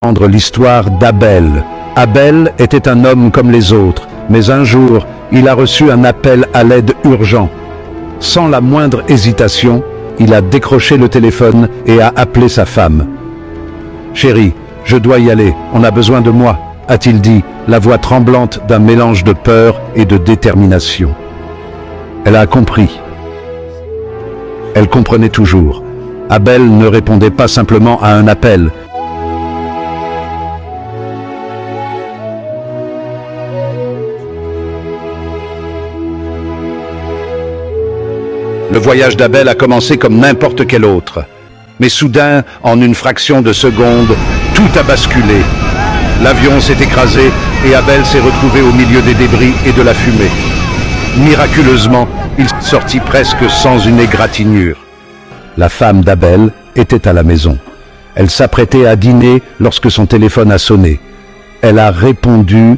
L'histoire d'Abel. Abel était un homme comme les autres, mais un jour, il a reçu un appel à l'aide urgent. Sans la moindre hésitation, il a décroché le téléphone et a appelé sa femme. « Chérie, je dois y aller, on a besoin de moi », a-t-il dit, la voix tremblante d'un mélange de peur et de détermination. Elle a compris. Elle comprenait toujours. Abel ne répondait pas simplement à un appel. Le voyage d'Abel a commencé comme n'importe quel autre. Mais soudain, en une fraction de seconde, tout a basculé. L'avion s'est écrasé et Abel s'est retrouvé au milieu des débris et de la fumée. Miraculeusement, il sortit presque sans une égratignure. La femme d'Abel était à la maison. Elle s'apprêtait à dîner lorsque son téléphone a sonné. Elle a répondu,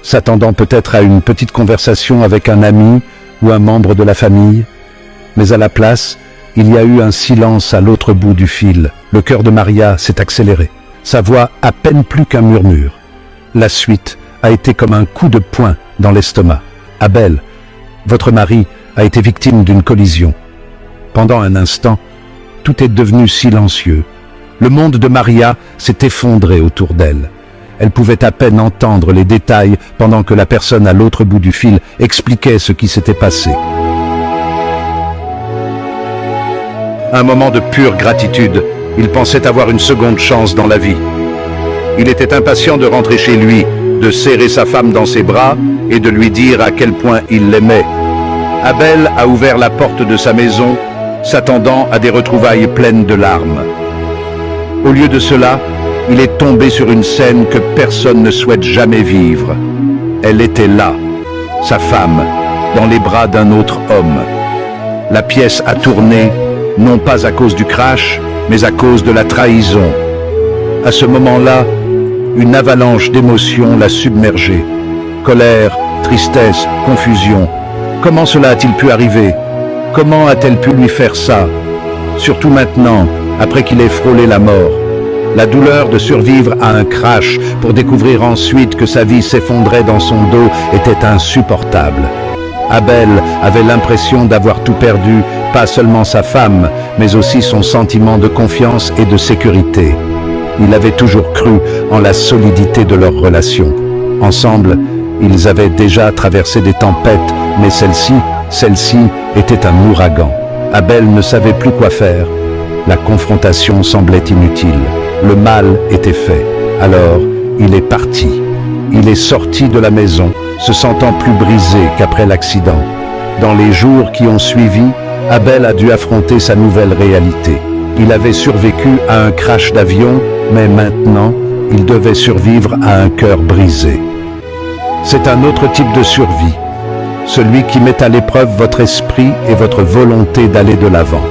s'attendant peut-être à une petite conversation avec un ami ou un membre de la famille. Mais à la place, il y a eu un silence à l'autre bout du fil. Le cœur de Maria s'est accéléré. Sa voix à peine plus qu'un murmure. La suite a été comme un coup de poing dans l'estomac. Abel, votre mari a été victime d'une collision. Pendant un instant, tout est devenu silencieux. Le monde de Maria s'est effondré autour d'elle. Elle pouvait à peine entendre les détails pendant que la personne à l'autre bout du fil expliquait ce qui s'était passé. Un moment de pure gratitude, il pensait avoir une seconde chance dans la vie. Il était impatient de rentrer chez lui, de serrer sa femme dans ses bras et de lui dire à quel point il l'aimait. Abel a ouvert la porte de sa maison, s'attendant à des retrouvailles pleines de larmes. Au lieu de cela, il est tombé sur une scène que personne ne souhaite jamais vivre. Elle était là, sa femme, dans les bras d'un autre homme. La pièce a tourné, non pas à cause du crash, mais à cause de la trahison. À ce moment-là, une avalanche d'émotions l'a submergé. Colère, tristesse, confusion. Comment cela a-t-il pu arriver? Comment a-t-elle pu lui faire ça? Surtout maintenant, après qu'il ait frôlé la mort. La douleur de survivre à un crash pour découvrir ensuite que sa vie s'effondrait dans son dos était insupportable. Abel avait l'impression d'avoir tout perdu, pas seulement sa femme, mais aussi son sentiment de confiance et de sécurité. Il avait toujours cru en la solidité de leur relation. Ensemble, ils avaient déjà traversé des tempêtes, mais celle-ci était un ouragan. Abel ne savait plus quoi faire. La confrontation semblait inutile. Le mal était fait. Alors, il est parti. Il est sorti de la maison, se sentant plus brisé qu'après l'accident. Dans les jours qui ont suivi, Abel a dû affronter sa nouvelle réalité. Il avait survécu à un crash d'avion, mais maintenant, il devait survivre à un cœur brisé. C'est un autre type de survie, celui qui met à l'épreuve votre esprit et votre volonté d'aller de l'avant.